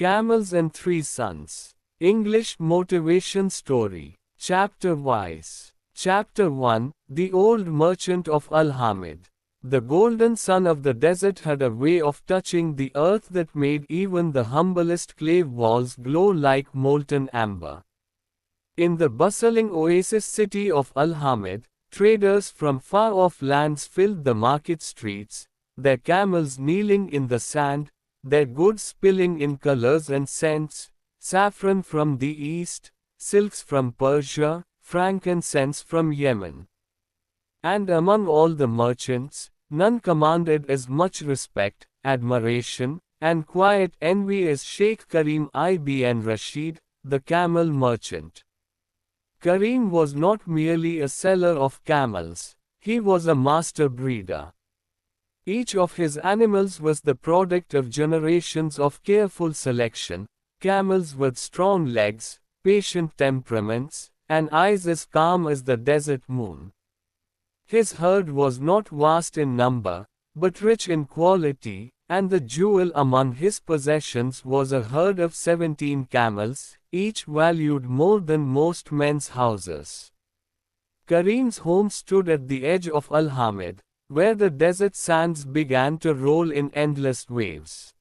Camels and Three Sons. English Motivation Story. Chapter Wise. Chapter 1. The Old Merchant of Al-Hamid. The golden sun of the desert had a way of touching the earth that made even the humblest clay walls glow like molten amber. In the bustling oasis city of Al-Hamid, traders from far-off lands filled the market streets, their camels kneeling in the sand, their goods spilling in colors and scents, saffron from the east, silks from Persia, frankincense from Yemen. And among all the merchants, none commanded as much respect, admiration, and quiet envy as Sheikh Karim ibn Rashid, the camel merchant. Karim was not merely a seller of camels, he was a master breeder. Each of his animals was the product of generations of careful selection, camels with strong legs, patient temperaments, and eyes as calm as the desert moon. His herd was not vast in number, but rich in quality, and the jewel among his possessions was a herd of 17 camels, each valued more than most men's houses. Karim's home stood at the edge of Al-Hamid, where the desert sands began to roll in endless waves.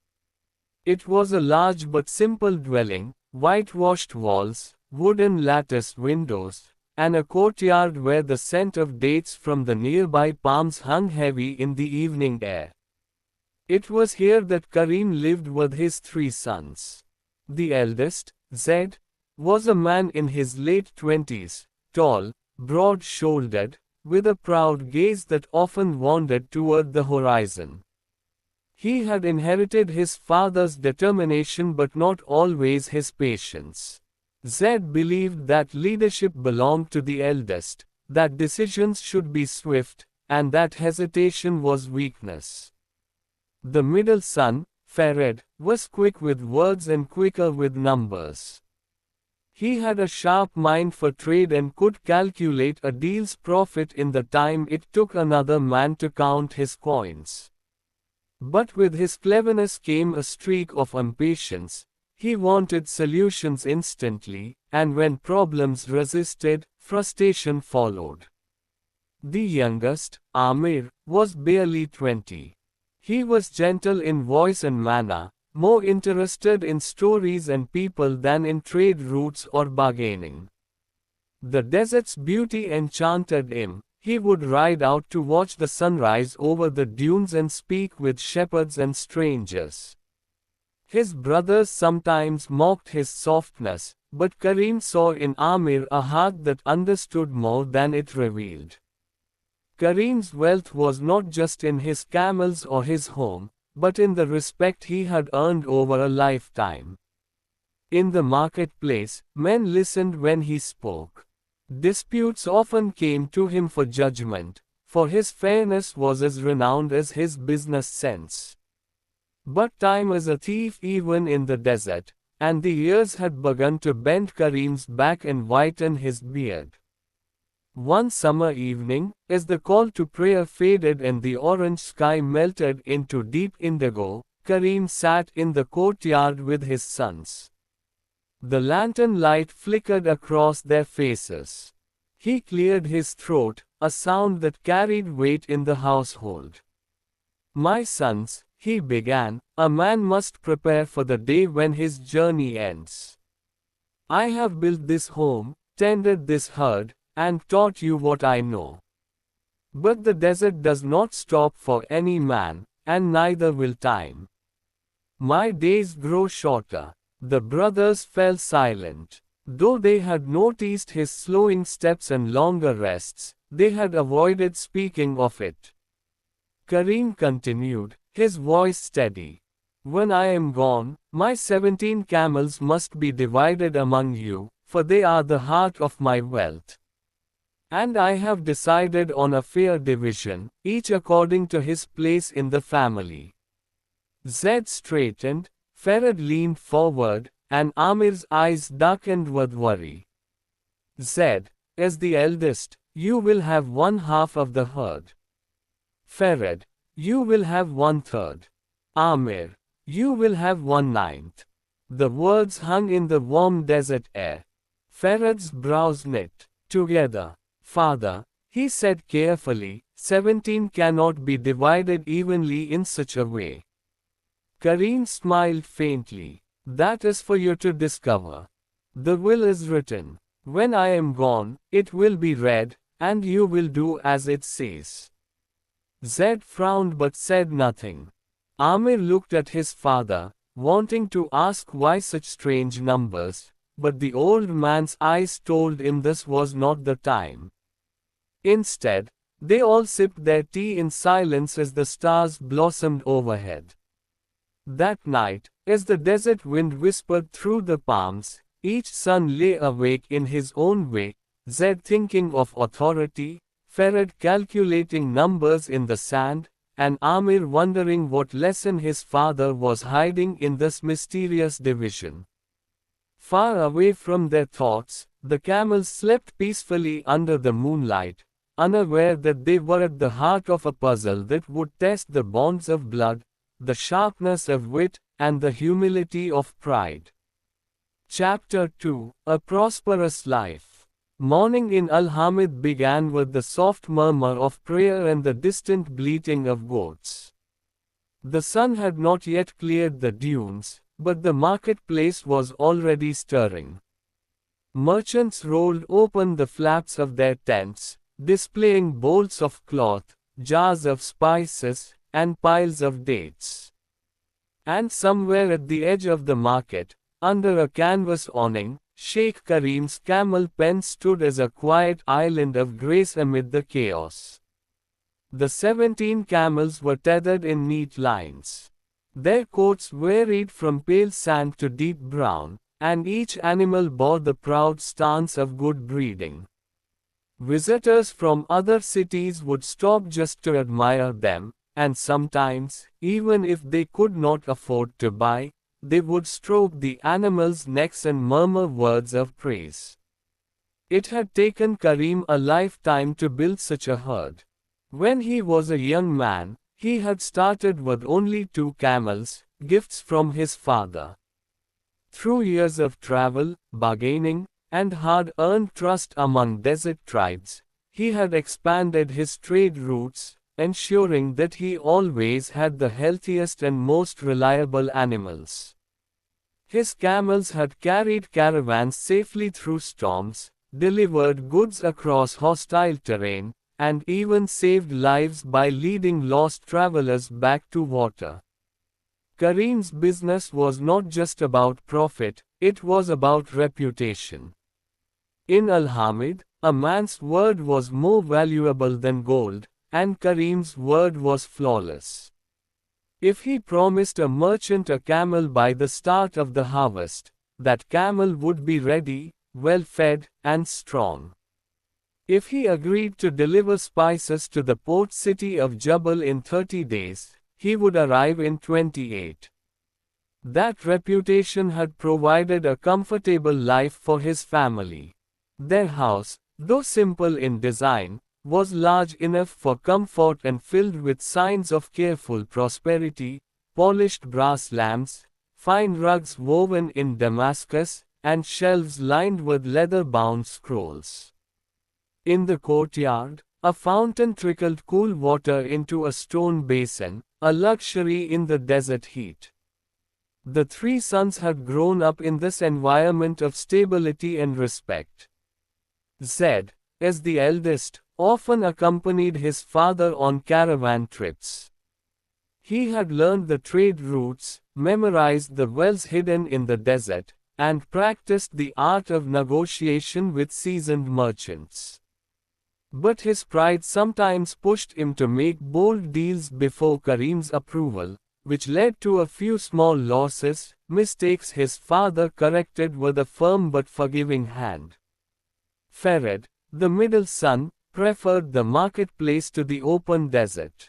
It was a large but simple dwelling, whitewashed walls, wooden latticed windows, and a courtyard where the scent of dates from the nearby palms hung heavy in the evening air. It was here that Karim lived with his 3 sons. The eldest, Zed, was a man in his late 20s, tall, broad-shouldered, with a proud gaze that often wandered toward the horizon. He had inherited his father's determination but not always his patience. Zed believed that leadership belonged to the eldest, that decisions should be swift, and that hesitation was weakness. The middle son, Farid, was quick with words and quicker with numbers. He had a sharp mind for trade and could calculate a deal's profit in the time it took another man to count his coins. But with his cleverness came a streak of impatience. He wanted solutions instantly, and when problems resisted, frustration followed. The youngest, Amir, was barely 20. He was gentle in voice and manner, more interested in stories and people than in trade routes or bargaining. The desert's beauty enchanted him. He would ride out to watch the sunrise over the dunes and speak with shepherds and strangers. His brothers sometimes mocked his softness, but Karim saw in Amir a heart that understood more than it revealed. Karim's wealth was not just in his camels or his home, but in the respect he had earned over a lifetime. In the marketplace, men listened when he spoke. Disputes often came to him for judgment, for his fairness was as renowned as his business sense. But time is a thief even in the desert, and the years had begun to bend Karim's back and whiten his beard. One summer evening, as the call to prayer faded and the orange sky melted into deep indigo, Karim sat in the courtyard with his sons. The lantern light flickered across their faces. He cleared his throat, a sound that carried weight in the household. "My sons," he began, "a man must prepare for the day when his journey ends. I have built this home, tended this herd, and taught you what I know. But the desert does not stop for any man, and neither will time. My days grow shorter." The brothers fell silent. Though they had noticed his slowing steps and longer rests, they had avoided speaking of it. Karim continued, his voice steady. "When I am gone, my 17 camels must be divided among you, for they are the heart of my wealth. And I have decided on a fair division, each according to his place in the family." Zed straightened, Farid leaned forward, and Amir's eyes darkened with worry. "Zed, as the eldest, you will have 1/2 of the herd. Farid, you will have 1/3. Amir, you will have 1/9. The words hung in the warm desert air. Ferad's brows knit together. Father, he said carefully, 17 cannot be divided evenly in such a way. Karim smiled faintly. That is for you to discover. The will is written. When I am gone, it will be read, and you will do as it says. Zed frowned but said nothing. Amir looked at his father, wanting to ask why such strange numbers, but the old man's eyes told him this was not the time. Instead, they all sipped their tea in silence as the stars blossomed overhead. That night, as the desert wind whispered through the palms, each son lay awake in his own way, Zed thinking of authority, Ferret calculating numbers in the sand, and Amir wondering what lesson his father was hiding in this mysterious division. Far away from their thoughts, the camels slept peacefully under the moonlight, unaware that they were at the heart of a puzzle that would test the bonds of blood, the sharpness of wit, and the humility of pride. Chapter 2: A Prosperous Life. Morning in Al-Hamid began with the soft murmur of prayer and the distant bleating of goats. The sun had not yet cleared the dunes, but the marketplace was already stirring. Merchants rolled open the flaps of their tents, displaying bowls of cloth, jars of spices, and piles of dates. And somewhere at the edge of the market, under a canvas awning, Sheikh Karim's camel pen stood as a quiet island of grace amid the chaos. The 17 camels were tethered in neat lines. Their coats varied from pale sand to deep brown, and each animal bore the proud stance of good breeding. Visitors from other cities would stop just to admire them, and sometimes, even if they could not afford to buy, they would stroke the animals' necks and murmur words of praise. It had taken Karim a lifetime to build such a herd. When he was a young man, he had started with only 2 camels, gifts from his father. Through years of travel, bargaining, and hard-earned trust among desert tribes, he had expanded his trade routes, ensuring that he always had the healthiest and most reliable animals. His camels had carried caravans safely through storms, delivered goods across hostile terrain, and even saved lives by leading lost travelers back to water. Karim's business was not just about profit, it was about reputation. In Al-Hamid, a man's word was more valuable than gold, and Karim's word was flawless. If he promised a merchant a camel by the start of the harvest, that camel would be ready, well-fed, and strong. If he agreed to deliver spices to the port city of Jabal in 30 days, he would arrive in 28. That reputation had provided a comfortable life for his family. Their house, though simple in design, was large enough for comfort and filled with signs of careful prosperity, polished brass lamps, fine rugs woven in Damascus, and shelves lined with leather-bound scrolls. In the courtyard, a fountain trickled cool water into a stone basin, a luxury in the desert heat. The 3 sons had grown up in this environment of stability and respect. Zed, as the eldest, often accompanied his father on caravan trips. He had learned the trade routes, memorized the wells hidden in the desert, and practiced the art of negotiation with seasoned merchants. But his pride sometimes pushed him to make bold deals before Karim's approval, which led to a few small losses, mistakes his father corrected with a firm but forgiving hand. Fered, the middle son, preferred the marketplace to the open desert.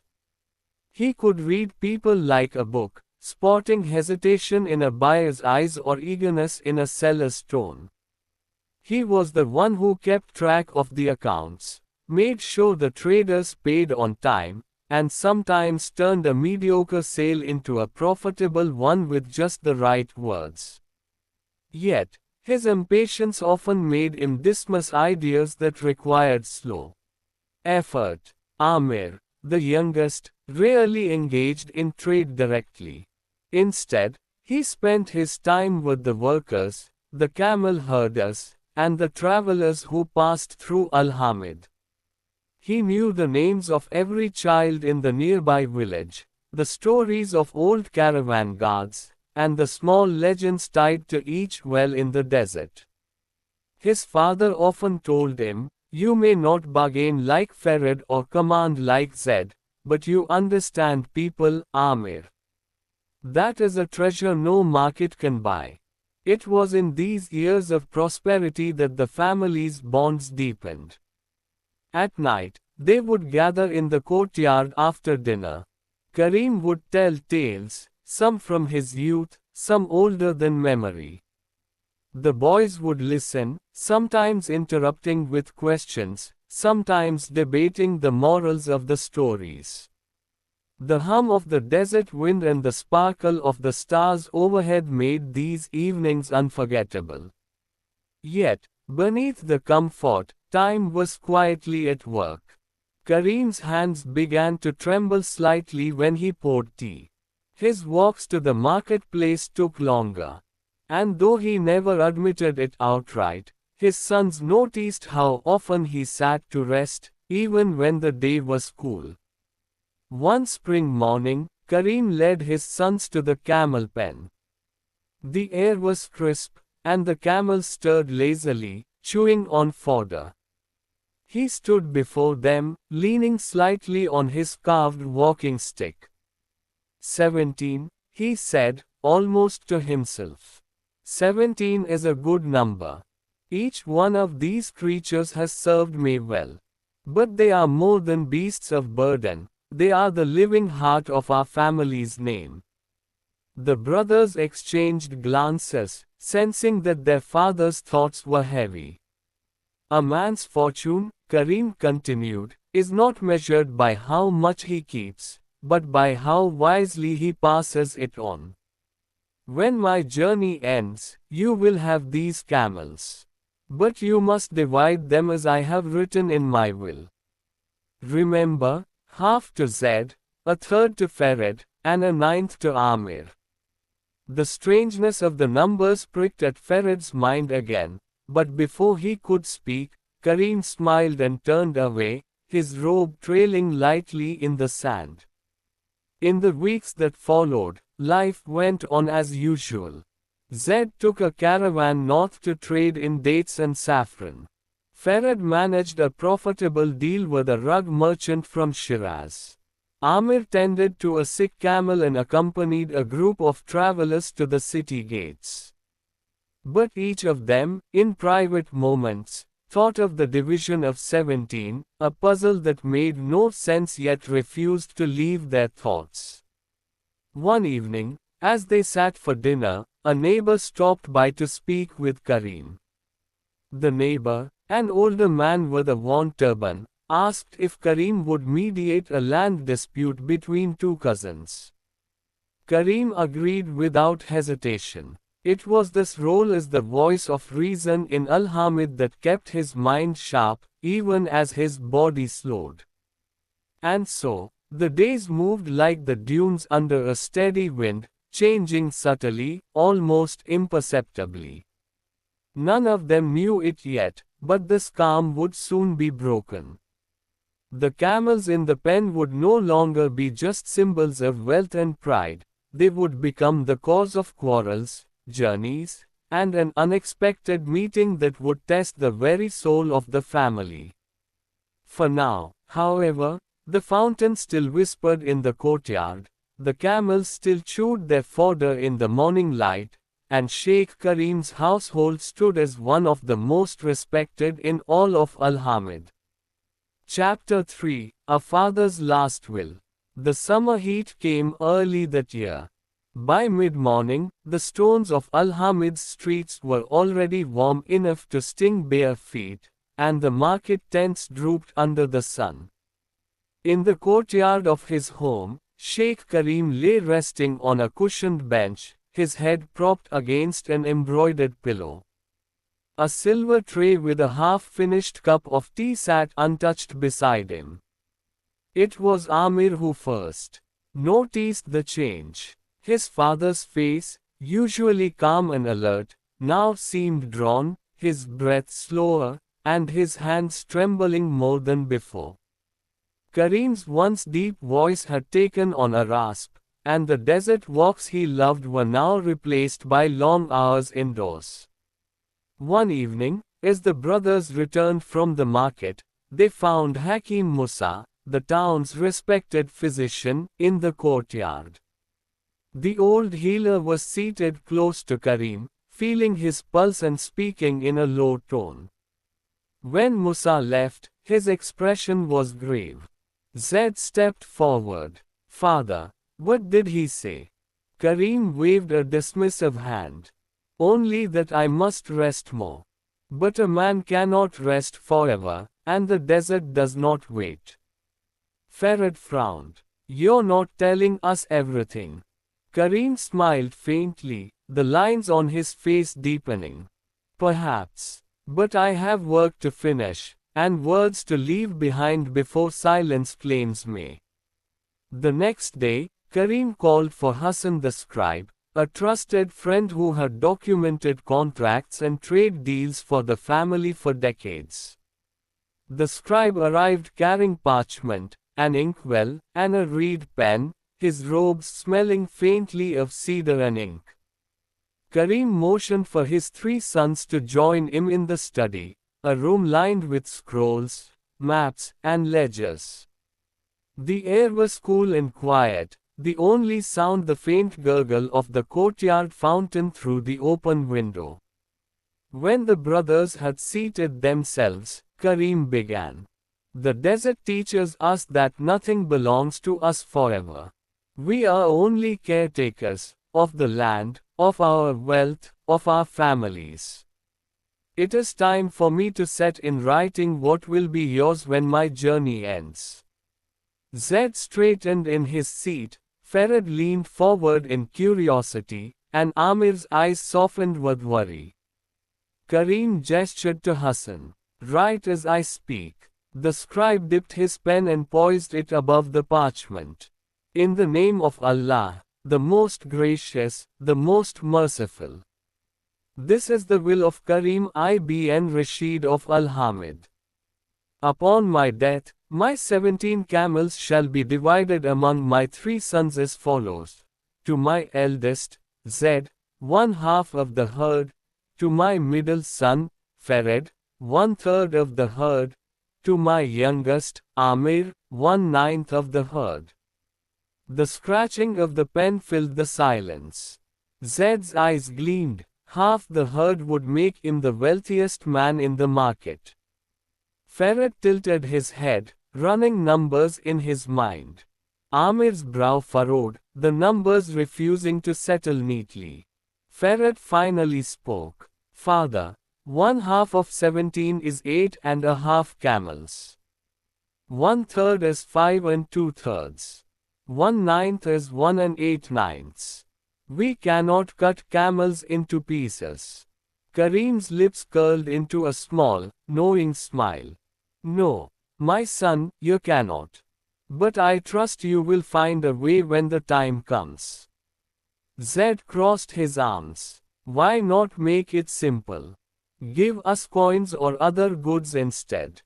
He could read people like a book, spotting hesitation in a buyer's eyes or eagerness in a seller's tone. He was the one who kept track of the accounts, made sure the traders paid on time, and sometimes turned a mediocre sale into a profitable one with just the right words. Yet, his impatience often made him dismiss ideas that required slow effort. Amir, the youngest, rarely engaged in trade directly. Instead, he spent his time with the workers, the camel herders, and the travelers who passed through Al-Hamid. He knew the names of every child in the nearby village, the stories of old caravan guards, and the small legends tied to each well in the desert. His father often told him, "You may not bargain like Farid or command like Zed, but you understand people, Amir. That is a treasure no market can buy." It was in these years of prosperity that the family's bonds deepened. At night, they would gather in the courtyard after dinner. Karim would tell tales, some from his youth, some older than memory. The boys would listen, sometimes interrupting with questions, sometimes debating the morals of the stories. The hum of the desert wind and the sparkle of the stars overhead made these evenings unforgettable. Yet, beneath the comfort, time was quietly at work. Karim's hands began to tremble slightly when he poured tea. His walks to the marketplace took longer. And though he never admitted it outright, his sons noticed how often he sat to rest, even when the day was cool. One spring morning, Karim led his sons to the camel pen. The air was crisp, and the camels stirred lazily, chewing on fodder. He stood before them, leaning slightly on his carved walking stick. 17, he said, almost to himself. 17 is a good number. Each one of these creatures has served me well. But they are more than beasts of burden, they are the living heart of our family's name. The brothers exchanged glances, sensing that their father's thoughts were heavy. A man's fortune, Karim continued, is not measured by how much he keeps, but by how wisely he passes it on. When my journey ends, you will have these camels. But you must divide them as I have written in my will. Remember, half to Zed, a third to Farid, and a ninth to Amir. The strangeness of the numbers pricked at Farid's mind again, but before he could speak, Karim smiled and turned away, his robe trailing lightly in the sand. In the weeks that followed, life went on as usual. Zed took a caravan north to trade in dates and saffron. Farid managed a profitable deal with a rug merchant from Shiraz. Amir tended to a sick camel and accompanied a group of travelers to the city gates. But each of them, in private moments, thought of the division of 17, a puzzle that made no sense yet refused to leave their thoughts. One evening, as they sat for dinner, a neighbor stopped by to speak with Karim. The neighbor, an older man with a worn turban, asked if Karim would mediate a land dispute between two cousins. Karim agreed without hesitation. It was this role as the voice of reason in Al-Hamid that kept his mind sharp, even as his body slowed. And so, the days moved like the dunes under a steady wind, changing subtly, almost imperceptibly. None of them knew it yet, but this calm would soon be broken. The camels in the pen would no longer be just symbols of wealth and pride, they would become the cause of quarrels, journeys, and an unexpected meeting that would test the very soul of the family. For now, however, the fountain still whispered in the courtyard, the camels still chewed their fodder in the morning light, and Sheikh Karim's household stood as one of the most respected in all of Al-Hamid. Chapter 3, A Father's Last Will. The summer heat came early that year. By mid-morning, the stones of Al-Hamid's streets were already warm enough to sting bare feet, and the market tents drooped under the sun. In the courtyard of his home, Sheikh Karim lay resting on a cushioned bench, his head propped against an embroidered pillow. A silver tray with a half-finished cup of tea sat untouched beside him. It was Amir who first noticed the change. His father's face, usually calm and alert, now seemed drawn, his breath slower, and his hands trembling more than before. Karim's once deep voice had taken on a rasp, and the desert walks he loved were now replaced by long hours indoors. One evening, as the brothers returned from the market, they found Hakim Musa, the town's respected physician, in the courtyard. The old healer was seated close to Karim, feeling his pulse and speaking in a low tone. When Musa left, his expression was grave. Zed stepped forward. "Father, what did he say?" Karim waved a dismissive hand. "Only that I must rest more. But a man cannot rest forever, and the desert does not wait." Farad frowned. "You're not telling us everything." Karim smiled faintly, the lines on his face deepening. "Perhaps. But I have work to finish, and words to leave behind before silence claims me." The next day, Karim called for Hassan the scribe, a trusted friend who had documented contracts and trade deals for the family for decades. The scribe arrived carrying parchment, an inkwell, and a reed pen, his robes smelling faintly of cedar and ink. Karim motioned for his three sons to join him in the study, a room lined with scrolls, maps, and ledgers. The air was cool and quiet, the only sound the faint gurgle of the courtyard fountain through the open window. When the brothers had seated themselves, Karim began. "The desert teaches us that nothing belongs to us forever. We are only caretakers of the land, of our wealth, of our families. It is time for me to set in writing what will be yours when my journey ends." Zed straightened in his seat, Farad leaned forward in curiosity, and Amir's eyes softened with worry. Karim gestured to Hassan. "Write as I speak." The scribe dipped his pen and poised it above the parchment. "In the name of Allah, the most gracious, the most merciful. This is the will of Karim ibn Rashid of Al-Hamid. Upon my death, my 17 camels shall be divided among my 3 sons as follows. To my eldest, Zed, 1/2 of the herd. To my middle son, Farad, 1/3 of the herd. To my youngest, Amir, 1/9 of the herd." The scratching of the pen filled the silence. Zed's eyes gleamed. Half the herd would make him the wealthiest man in the market. Farad tilted his head, running numbers in his mind. Amir's brow furrowed, the numbers refusing to settle neatly. Farad finally spoke. "Father, 1/2 of 17 is 8.5 camels. 1/3 is 5 2/3. 1/9 is 1 8/9. We cannot cut camels into pieces." Karim's lips curled into a small, knowing smile. "No, my son, you cannot. But I trust you will find a way when the time comes." Zed crossed his arms. "Why not make it simple? Give us coins or other goods instead."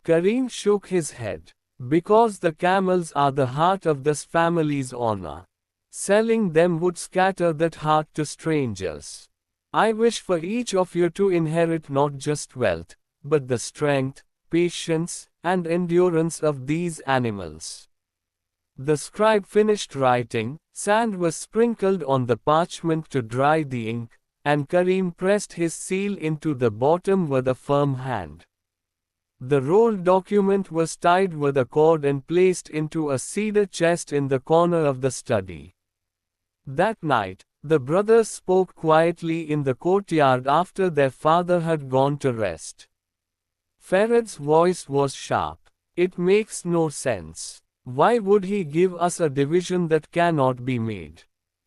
Karim shook his head. "Because the camels are the heart of this family's honor. Selling them would scatter that heart to strangers. I wish for each of you to inherit not just wealth, but the strength, patience, and endurance of these animals." The scribe finished writing, sand was sprinkled on the parchment to dry the ink, and Karim pressed his seal into the bottom with a firm hand. The rolled document was tied with a cord and placed into a cedar chest in the corner of the study. That night, the brothers spoke quietly in the courtyard after their father had gone to rest. Farad's voice was sharp. "It makes no sense. Why would he give us a division that cannot be made?"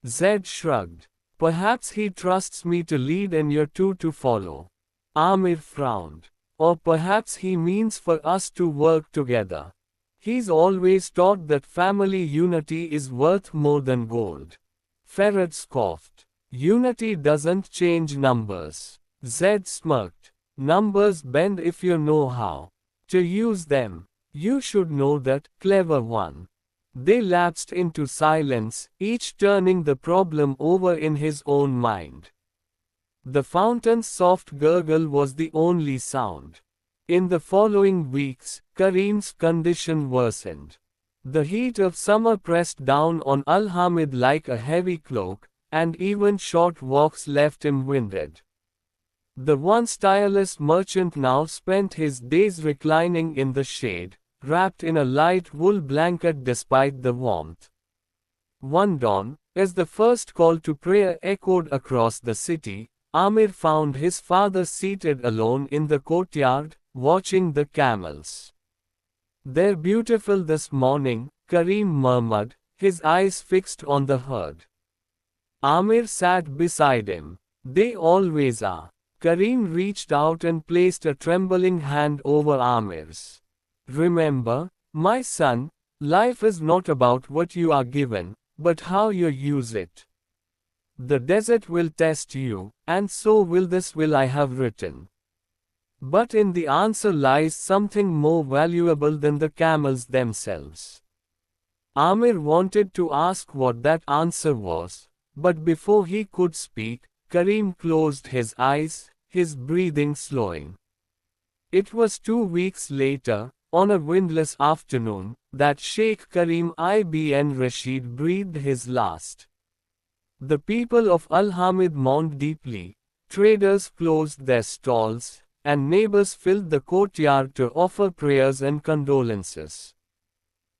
Zed shrugged. Perhaps he trusts me to lead and you're two to follow. Amir frowned. Or perhaps he means for us to work together. He's always taught that family unity is worth more than gold. Farad scoffed. Unity doesn't change numbers. Zed smirked. Numbers bend if you know how to use them. You should know that, clever one. They lapsed into silence, each turning the problem over in his own mind. The fountain's soft gurgle was the only sound. In the following weeks, Karim's condition worsened. The heat of summer pressed down on Al-Hamid like a heavy cloak, and even short walks left him winded. The once tireless merchant now spent his days reclining in the shade, wrapped in a light wool blanket despite the warmth. One dawn, as the first call to prayer echoed across the city, Amir found his father seated alone in the courtyard, watching the camels. "They're beautiful this morning," Karim murmured, his eyes fixed on the herd. Amir sat beside him. "They always are." Karim reached out and placed a trembling hand over Amir's. "Remember, my son, life is not about what you are given, but how you use it. The desert will test you, and so will this will I have written. But in the answer lies something more valuable than the camels themselves." Amir wanted to ask what that answer was, but before he could speak, Karim closed his eyes, his breathing slowing. It was 2 weeks later, on a windless afternoon, that Sheikh Karim ibn Rashid breathed his last. The people of Al-Hamid mourned deeply, traders closed their stalls, and neighbors filled the courtyard to offer prayers and condolences.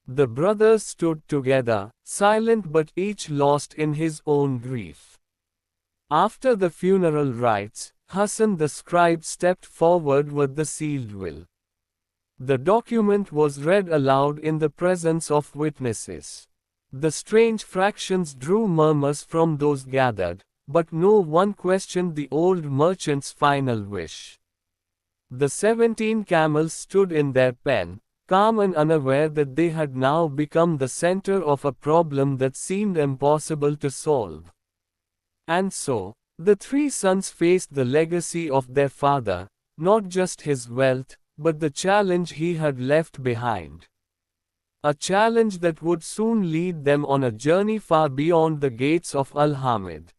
The brothers stood together, silent but each lost in his own grief. After the funeral rites, Hassan the scribe stepped forward with the sealed will. The document was read aloud in the presence of witnesses. The strange fractions drew murmurs from those gathered, but no one questioned the old merchant's final wish. The 17 camels stood in their pen, calm and unaware that they had now become the center of a problem that seemed impossible to solve. And so, the 3 sons faced the legacy of their father, not just his wealth, but the challenge he had left behind. A challenge that would soon lead them on a journey far beyond the gates of Al-Hamid.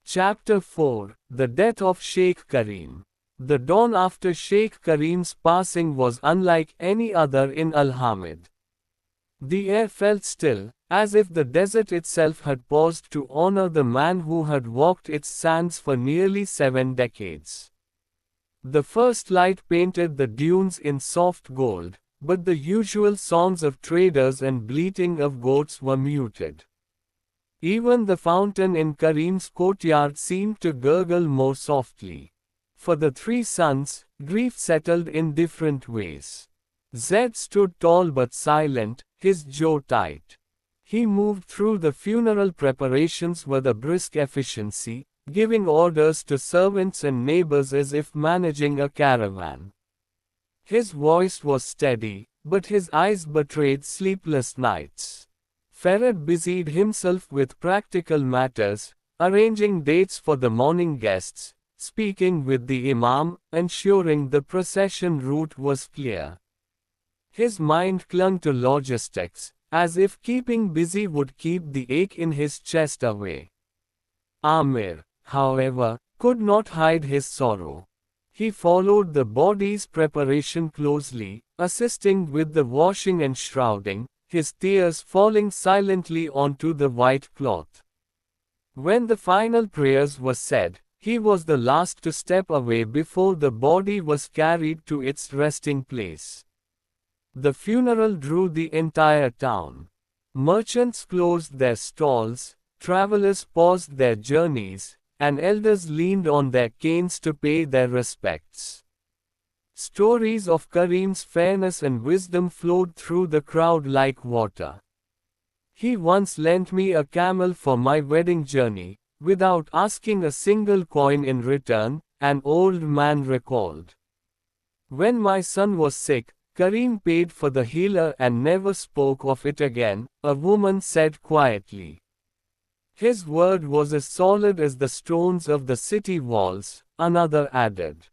Chapter 4: The Death of Sheikh Karim. The dawn after Sheikh Karim's passing was unlike any other in Al-Hamid. The air felt still, as if the desert itself had paused to honor the man who had walked its sands for nearly 7 decades. The first light painted the dunes in soft gold, but the usual songs of traders and bleating of goats were muted. Even the fountain in Karim's courtyard seemed to gurgle more softly. For the 3 sons, grief settled in different ways. Zed stood tall but silent, his jaw tight. He moved through the funeral preparations with a brisk efficiency, giving orders to servants and neighbors as if managing a caravan. His voice was steady, but his eyes betrayed sleepless nights. Farad busied himself with practical matters, arranging dates for the morning guests, speaking with the imam, ensuring the procession route was clear. His mind clung to logistics, as if keeping busy would keep the ache in his chest away. Amir, however, could not hide his sorrow. He followed the body's preparation closely, assisting with the washing and shrouding, his tears falling silently onto the white cloth. When the final prayers were said, he was the last to step away before the body was carried to its resting place. The funeral drew the entire town. Merchants closed their stalls, travelers paused their journeys, and elders leaned on their canes to pay their respects. Stories of Karim's fairness and wisdom flowed through the crowd like water. "He once lent me a camel for my wedding journey," without asking a single coin in return, an old man recalled. When my son was sick, Karim paid for the healer and never spoke of it again, a woman said quietly. His word was as solid as the stones of the city walls, another added.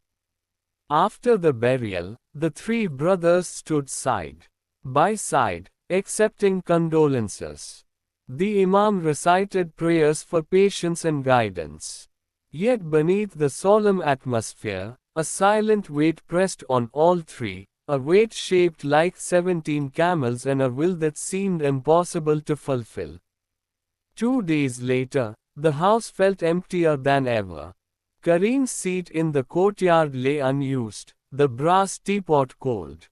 After the burial, the three brothers stood side by side, accepting condolences. The Imam recited prayers for patience and guidance. Yet beneath the solemn atmosphere, a silent weight pressed on all three, a weight shaped like 17 camels and a will that seemed impossible to fulfill. 2 days later, the house felt emptier than ever. Karim's seat in the courtyard lay unused, the brass teapot cold.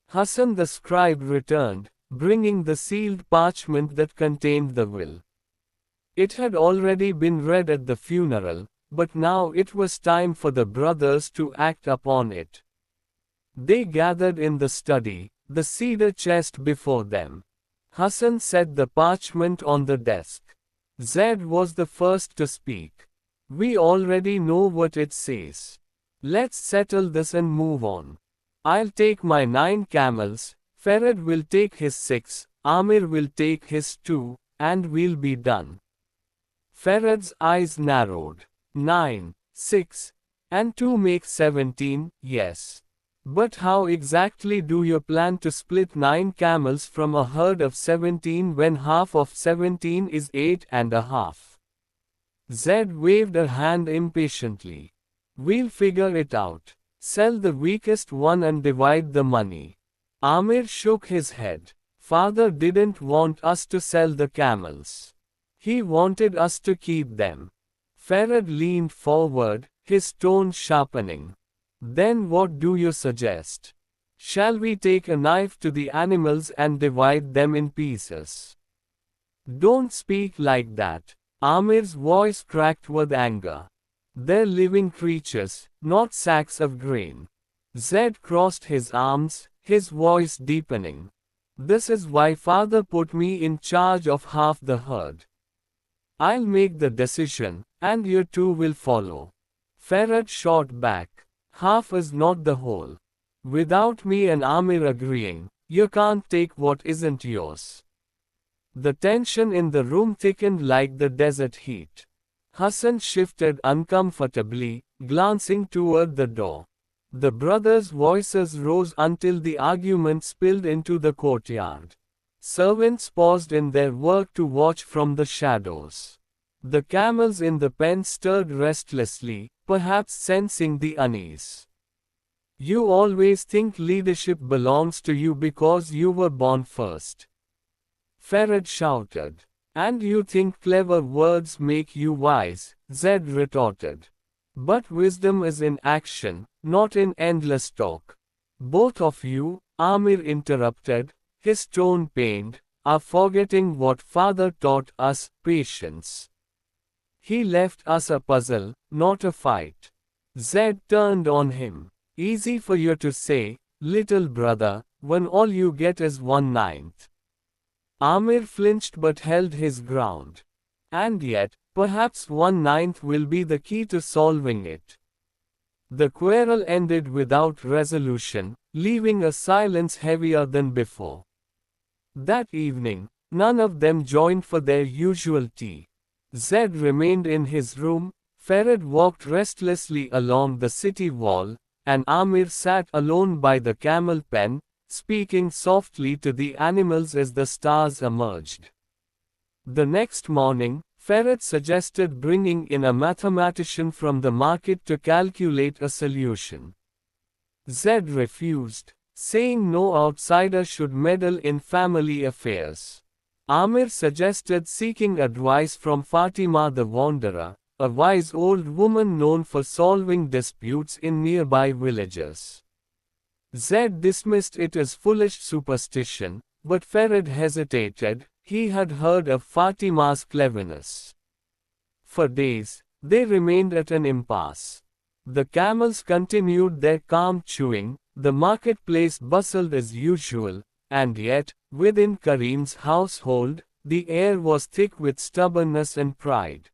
Hassan the scribe returned, bringing the sealed parchment that contained the will. It had already been read at the funeral, but now it was time for the brothers to act upon it. They gathered in the study, the cedar chest before them. Hassan set the parchment on the desk. Zaid was the first to speak. We already know what it says. Let's settle this and move on. I'll take my 9 camels, Farid will take his 6, Amir will take his 2, and we'll be done. Farid's eyes narrowed. 9, 6, and 2 make 17, yes. But how exactly do you plan to split 9 camels from a herd of 17 when half of 17 is 8.5? Zed waved a hand impatiently. We'll figure it out. Sell the weakest one and divide the money. Amir shook his head. Father didn't want us to sell the camels. He wanted us to keep them. Farid leaned forward, his tone sharpening. Then what do you suggest? Shall we take a knife to the animals and divide them in pieces? Don't speak like that. Amir's voice cracked with anger. They're living creatures, not sacks of grain. Zed crossed his arms, his voice deepening. This is why father put me in charge of half the herd. I'll make the decision, and you two will follow. Farid shot back. Half is not the whole. Without me and Amir agreeing, you can't take what isn't yours. The tension in the room thickened like the desert heat. Hassan shifted uncomfortably, glancing toward the door. The brothers' voices rose until the argument spilled into the courtyard. Servants paused in their work to watch from the shadows. The camels in the pen stirred restlessly, perhaps sensing the unease. You always think leadership belongs to you because you were born first. Farid shouted. And you think clever words make you wise, Zed retorted. But wisdom is in action, not in endless talk. Both of you, Amir interrupted, his tone pained, are forgetting what father taught us, patience. He left us a puzzle, not a fight. Zed turned on him. Easy for you to say, little brother, when all you get is 1/9. Amir flinched but held his ground. And yet, perhaps 1/9 will be the key to solving it. The quarrel ended without resolution, leaving a silence heavier than before. That evening, none of them joined for their usual tea. Zed remained in his room, Farid walked restlessly along the city wall, and Amir sat alone by the camel pen, speaking softly to the animals as the stars emerged. The next morning, Farid suggested bringing in a mathematician from the market to calculate a solution. Zed refused, saying no outsider should meddle in family affairs. Amir suggested seeking advice from Fatima the Wanderer, a wise old woman known for solving disputes in nearby villages. Zed dismissed it as foolish superstition, but Farid hesitated, he had heard of Fatima's cleverness. For days, they remained at an impasse. The camels continued their calm chewing, the marketplace bustled as usual, and yet, within Karim's household, the air was thick with stubbornness and pride.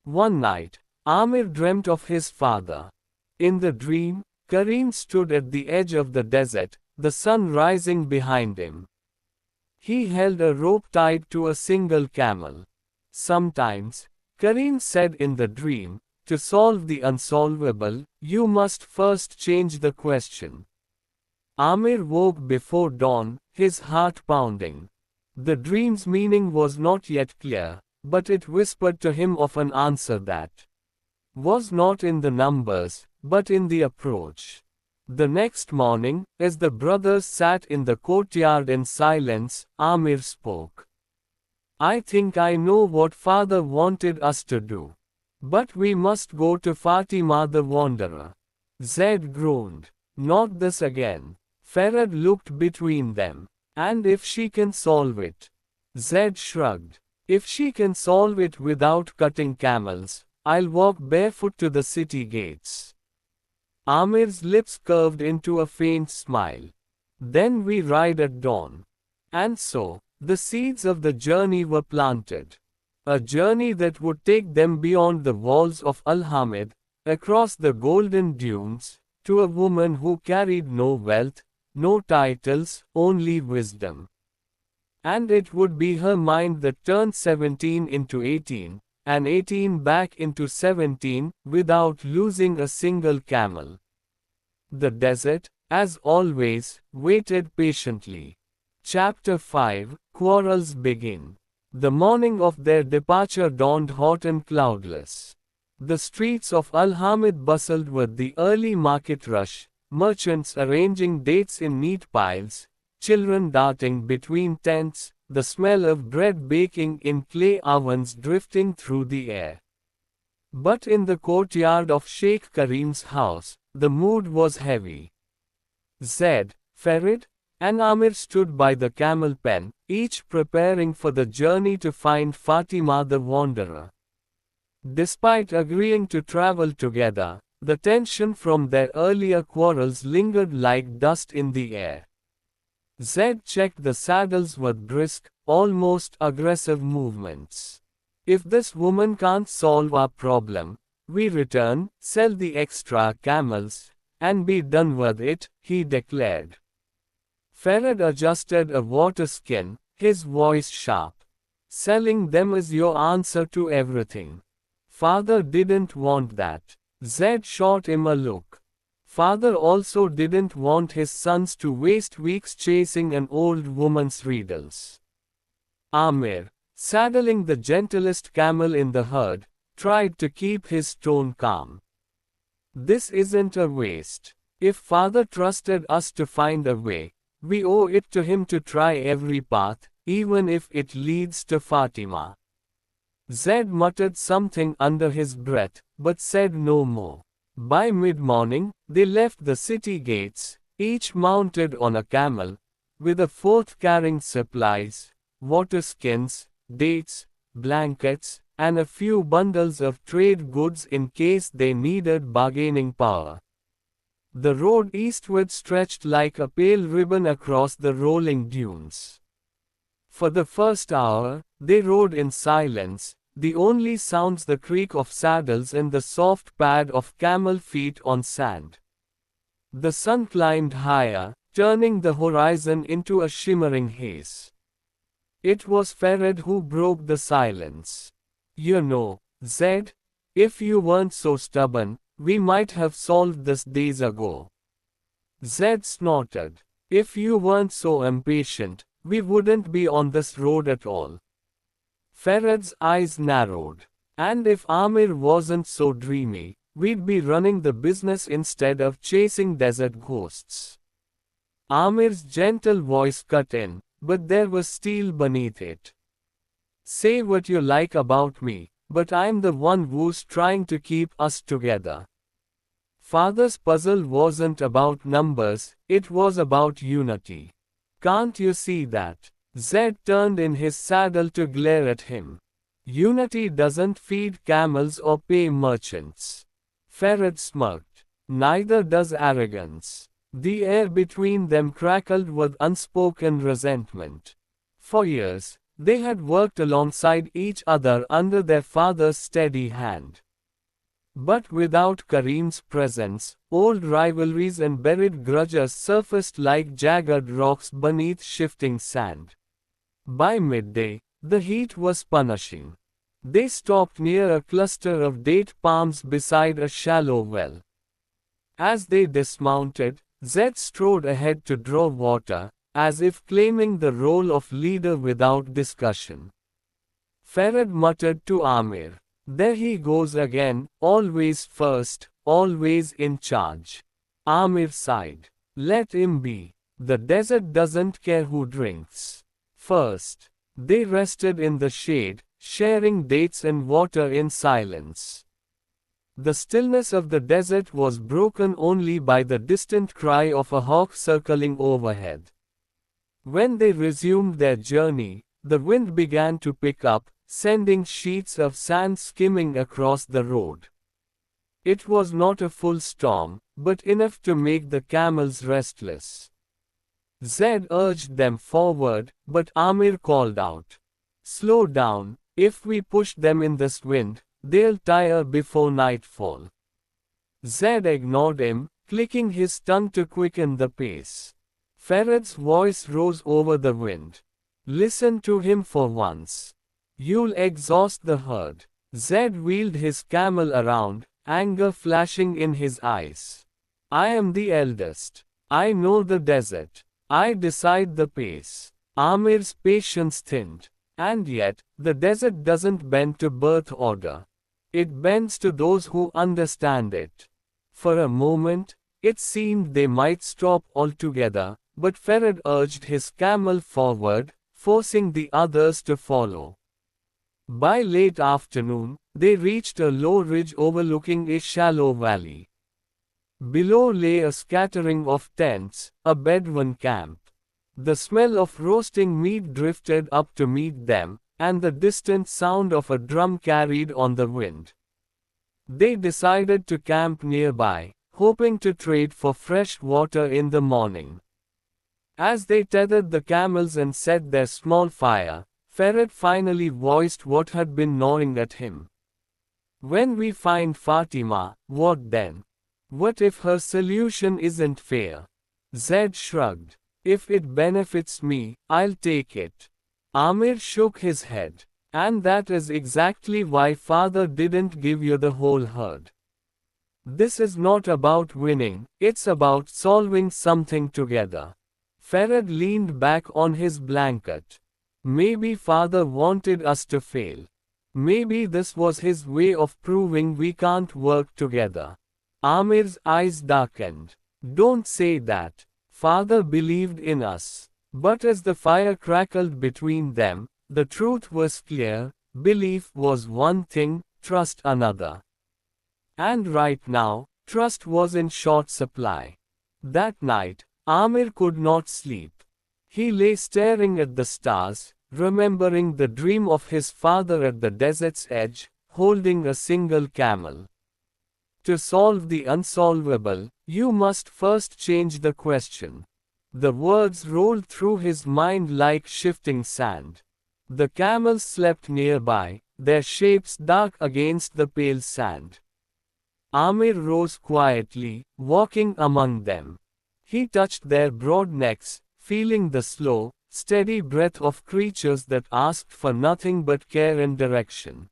One night, Amir dreamt of his father. In the dream, Karim stood at the edge of the desert, the sun rising behind him. He held a rope tied to a single camel. Sometimes, Karim said in the dream, to solve the unsolvable, you must first change the question. Amir woke before dawn, his heart pounding. The dream's meaning was not yet clear, but it whispered to him of an answer that was not in the numbers, but in the approach. The next morning, as the brothers sat in the courtyard in silence, Amir spoke. I think I know what father wanted us to do. But we must go to Fatima the Wanderer. Zed groaned. Not this again. Farad looked between them. And if she can solve it? Zed shrugged. If she can solve it without cutting camels, I'll walk barefoot to the city gates. Amir's lips curved into a faint smile. Then we ride at dawn. And so, the seeds of the journey were planted. A journey that would take them beyond the walls of Al-Hamid, across the golden dunes, to a woman who carried no wealth, no titles, only wisdom. And it would be her mind that turned 17 into 18, and 18 back into 17, without losing a single camel. The desert, as always, waited patiently. Chapter 5, Quarrels begin. The morning of their departure dawned hot and cloudless. The streets of Al-Hamid bustled with the early market rush, merchants arranging dates in neat piles, children darting between tents, the smell of bread baking in clay ovens drifting through the air. But in the courtyard of Sheikh Karim's house, the mood was heavy. Zed, Farid, and Amir stood by the camel pen, each preparing for the journey to find Fatima the Wanderer. Despite agreeing to travel together, the tension from their earlier quarrels lingered like dust in the air. Zed checked the saddles with brisk, almost aggressive movements. If this woman can't solve our problem, we return, sell the extra camels, and be done with it, he declared. Farad adjusted a water skin, his voice sharp. Selling them is your answer to everything. Father didn't want that. Zed shot him a look. Father also didn't want his sons to waste weeks chasing an old woman's riddles. Amir, saddling the gentlest camel in the herd, tried to keep his tone calm. This isn't a waste. If father trusted us to find a way, we owe it to him to try every path, even if it leads to Fatima. Zed muttered something under his breath, but said no more. By mid-morning, they left the city gates, each mounted on a camel, with a fourth carrying supplies, water skins, dates, blankets, and a few bundles of trade goods in case they needed bargaining power. The road eastward stretched like a pale ribbon across the rolling dunes. For the first hour, they rode in silence, the only sounds the creak of saddles and the soft pad of camel feet on sand. The sun climbed higher, turning the horizon into a shimmering haze. It was Farad who broke the silence. You know, Zed, if you weren't so stubborn, we might have solved this days ago. Zed snorted. If you weren't so impatient, we wouldn't be on this road at all. Farad's eyes narrowed. And if Amir wasn't so dreamy, we'd be running the business instead of chasing desert ghosts. Amir's gentle voice cut in, but there was steel beneath it. Say what you like about me, but I'm the one who's trying to keep us together. Father's puzzle wasn't about numbers, it was about unity. Can't you see that? Zed turned in his saddle to glare at him. Unity doesn't feed camels or pay merchants. Farad smirked. Neither does arrogance. The air between them crackled with unspoken resentment. For years, They had worked alongside each other under their father's steady hand. But without Karim's presence, old rivalries and buried grudges surfaced like jagged rocks beneath shifting sand. By midday, the heat was punishing. They stopped near a cluster of date palms beside a shallow well. As they dismounted, Zed strode ahead to draw water, as if claiming the role of leader without discussion. Farad muttered to Amir, "There he goes again, always first, always in charge." Amir sighed. "Let him be. The desert doesn't care who drinks first." They rested in the shade, sharing dates and water in silence. The stillness of the desert was broken only by the distant cry of a hawk circling overhead. When they resumed their journey, the wind began to pick up, sending sheets of sand skimming across the road. It was not a full storm, but enough to make the camels restless. Zed urged them forward, but Amir called out, "Slow down. If we push them in this wind, they'll tire before nightfall." Zed ignored him, clicking his tongue to quicken the pace. Farad's voice rose over the wind. "Listen to him for once. You'll exhaust the herd." Zed wheeled his camel around, anger flashing in his eyes. "I am the eldest. I know the desert. I decide the pace." Amir's patience thinned. And yet, the desert doesn't bend to birth order. It bends to those who understand it. For a moment, it seemed they might stop altogether, but Farad urged his camel forward, forcing the others to follow. By late afternoon, they reached a low ridge overlooking a shallow valley. Below lay a scattering of tents, a Bedouin camp. The smell of roasting meat drifted up to meet them, and the distant sound of a drum carried on the wind. They decided to camp nearby, hoping to trade for fresh water in the morning. As they tethered the camels and set their small fire, Farad finally voiced what had been gnawing at him. "When we find Fatima, what then? What if her solution isn't fair?" Zed shrugged. "If it benefits me, I'll take it." Amir shook his head. "And that is exactly why father didn't give you the whole herd. This is not about winning, it's about solving something together." Farad leaned back on his blanket. "Maybe father wanted us to fail. Maybe this was his way of proving we can't work together." Amir's eyes darkened. "Don't say that. Father believed in us." But as the fire crackled between them, the truth was clear: belief was one thing, trust another. And right now, trust was in short supply. That night, Amir could not sleep. He lay staring at the stars, remembering the dream of his father at the desert's edge, holding a single camel. To solve the unsolvable, you must first change the question. The words rolled through his mind like shifting sand. The camels slept nearby, their shapes dark against the pale sand. Amir rose quietly, walking among them. He touched their broad necks, feeling the slow, steady breath of creatures that asked for nothing but care and direction.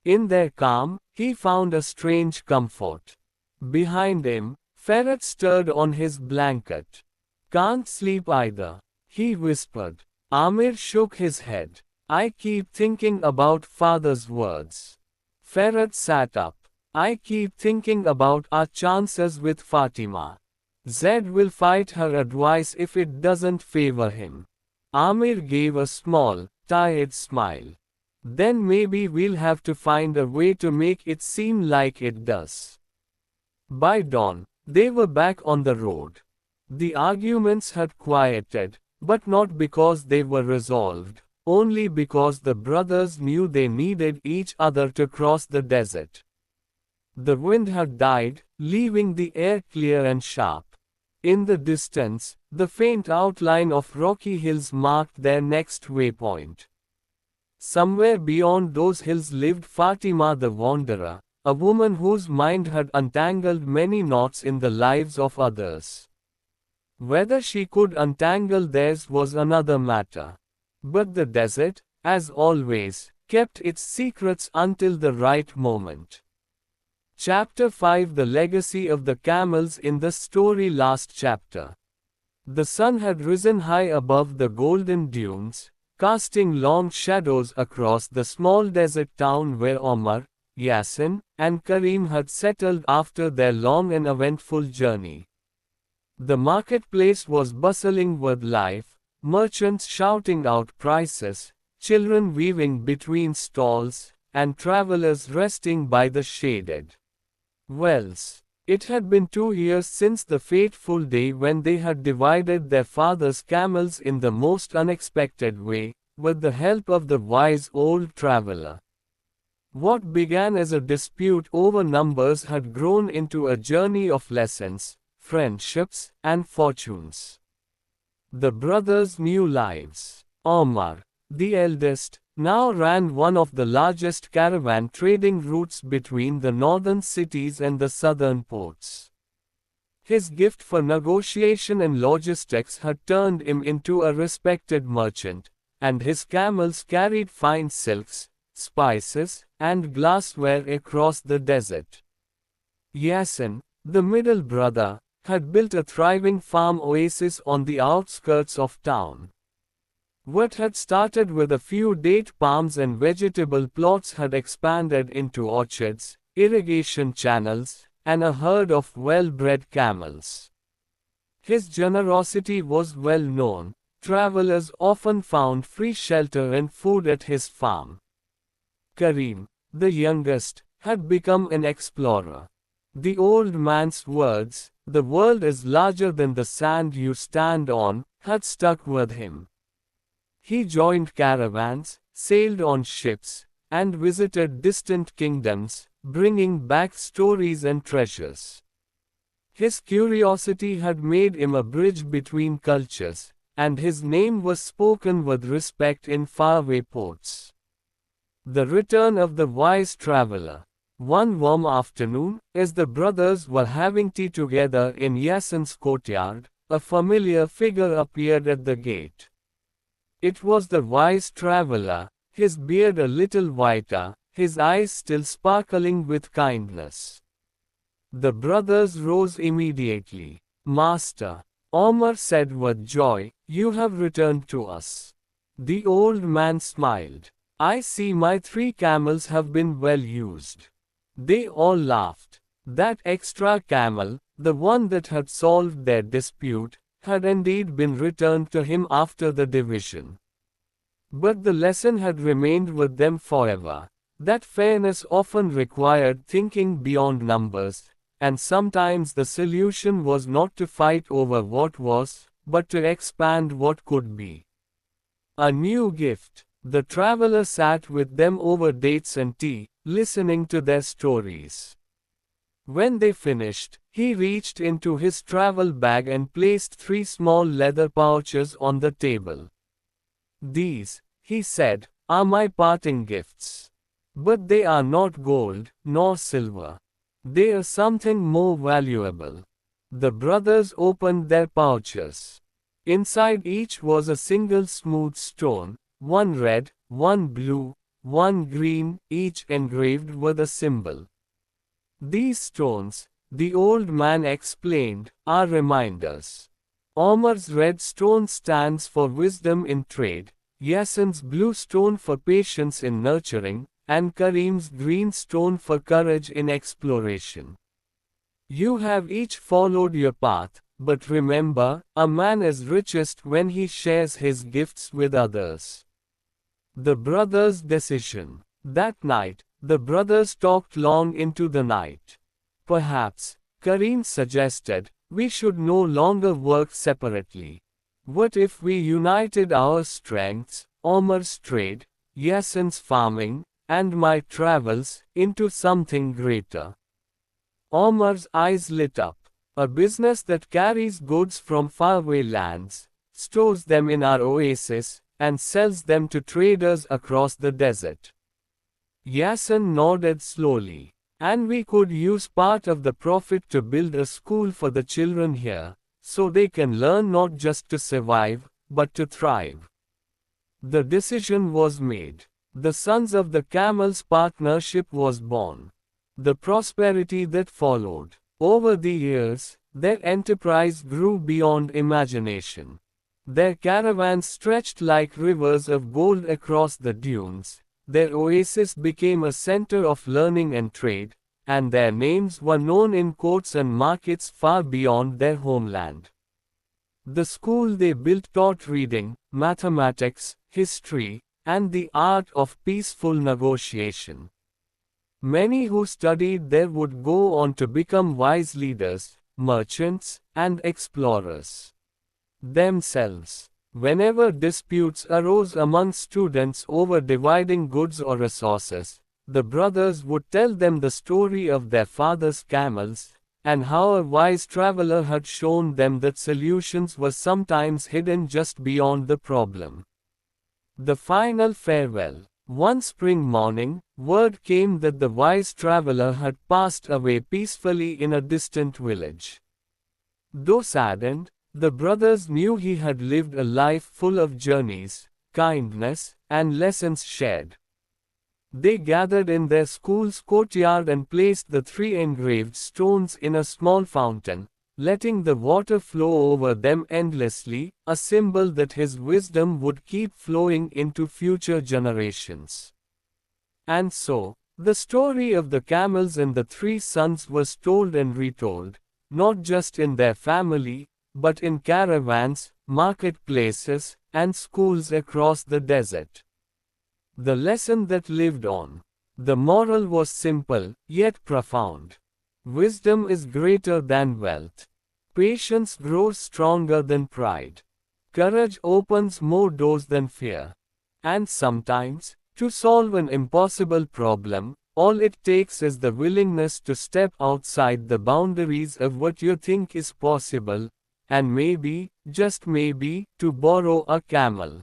In their calm, he found a strange comfort. Behind him, Farad stirred on his blanket. "Can't sleep either," he whispered. Amir shook his head. "I keep thinking about father's words." Farad sat up. "I keep thinking about our chances with Fatima. Zed will fight her advice if it doesn't favor him." Amir gave a small, tired smile. "Then maybe we'll have to find a way to make it seem like it does." By dawn, they were back on the road. The arguments had quieted, but not because they were resolved, only because the brothers knew they needed each other to cross the desert. The wind had died, leaving the air clear and sharp. In the distance, the faint outline of rocky hills marked their next waypoint. Somewhere beyond those hills lived Fatima the Wanderer, a woman whose mind had untangled many knots in the lives of others. Whether she could untangle theirs was another matter. But the desert, as always, kept its secrets until the right moment. Chapter 5 The Legacy of the Camels. In the story last chapter, the sun had risen high above the golden dunes, casting long shadows across the small desert town where Omar, Yasin, and Karim had settled after their long and eventful journey. The marketplace was bustling with life, merchants shouting out prices, children weaving between stalls, and travelers resting by the shaded wells. It had been 2 years since the fateful day when they had divided their father's camels in the most unexpected way, with the help of the wise old traveler. What began as a dispute over numbers had grown into a journey of lessons, friendships, and fortunes. The brothers' new lives. Omar, the eldest, now ran one of the largest caravan trading routes between the northern cities and the southern ports. His gift for negotiation and logistics had turned him into a respected merchant, and his camels carried fine silks, spices, and glassware across the desert. Yasin, the middle brother, had built a thriving farm oasis on the outskirts of town. What had started with a few date palms and vegetable plots had expanded into orchards, irrigation channels, and a herd of well-bred camels. His generosity was well known. Travelers often found free shelter and food at his farm. Karim, the youngest, had become an explorer. The old man's words, "The world is larger than the sand you stand on," had stuck with him. He joined caravans, sailed on ships, and visited distant kingdoms, bringing back stories and treasures. His curiosity had made him a bridge between cultures, and his name was spoken with respect in faraway ports. The return of the wise traveler. One warm afternoon, as the brothers were having tea together in Yasin's courtyard, a familiar figure appeared at the gate. It was the wise traveler, his beard a little whiter, his eyes still sparkling with kindness. The brothers rose immediately. "Master," Omar said with joy, "you have returned to us." The old man smiled. "I see my 3 camels have been well used." They all laughed. That extra camel, the one that had solved their dispute, had indeed been returned to him after the division. But the lesson had remained with them forever. That fairness often required thinking beyond numbers, and sometimes the solution was not to fight over what was, but to expand what could be. A new gift. The traveler sat with them over dates and tea, listening to their stories. When they finished, he reached into his travel bag and placed 3 small leather pouches on the table. "These," he said, "are my parting gifts. But they are not gold, nor silver. They are something more valuable." The brothers opened their pouches. Inside each was a single smooth stone, one red, one blue, one green, each engraved with a symbol. "These stones," the old man explained, "are reminders. Omar's red stone stands for wisdom in trade, Yasin's blue stone for patience in nurturing, and Karim's green stone for courage in exploration. You have each followed your path, but remember, a man is richest when he shares his gifts with others." The brothers' decision. That night, the brothers talked long into the night. "Perhaps," Karim suggested, "we should no longer work separately. What if we united our strengths, Omar's trade, Yasin's farming, and my travels, into something greater?" Omar's eyes lit up. "A business that carries goods from faraway lands, stores them in our oasis, and sells them to traders across the desert. Yasin nodded slowly. And we could use part of the profit to build a school for the children here, so they can learn not just to survive, but to thrive. The decision was made. The Sons of the Camels partnership was born. The prosperity that followed. Over the years, their enterprise grew beyond imagination. Their caravans stretched like rivers of gold across the dunes. Their oasis became a center of learning and trade, and their names were known in courts and markets far beyond their homeland. The school they built taught reading, mathematics, history, and the art of peaceful negotiation. Many who studied there would go on to become wise leaders, merchants, and explorers. Themselves. Whenever disputes arose among students over dividing goods or resources, the brothers would tell them the story of their father's camels, and how a wise traveler had shown them that solutions were sometimes hidden just beyond the problem. The final farewell. One spring morning, word came that the wise traveler had passed away peacefully in a distant village. Though saddened, the brothers knew he had lived a life full of journeys, kindness, and lessons shared. They gathered in their school's courtyard and placed the 3 engraved stones in a small fountain, letting the water flow over them endlessly, a symbol that his wisdom would keep flowing into future generations. And so, the story of the camels and the 3 sons was told and retold, not just in their family, but in caravans, marketplaces, and schools across the desert. The lesson that lived on. The moral was simple, yet profound. Wisdom is greater than wealth. Patience grows stronger than pride. Courage opens more doors than fear. And sometimes, to solve an impossible problem, all it takes is the willingness to step outside the boundaries of what you think is possible, and maybe, just maybe, to borrow a camel.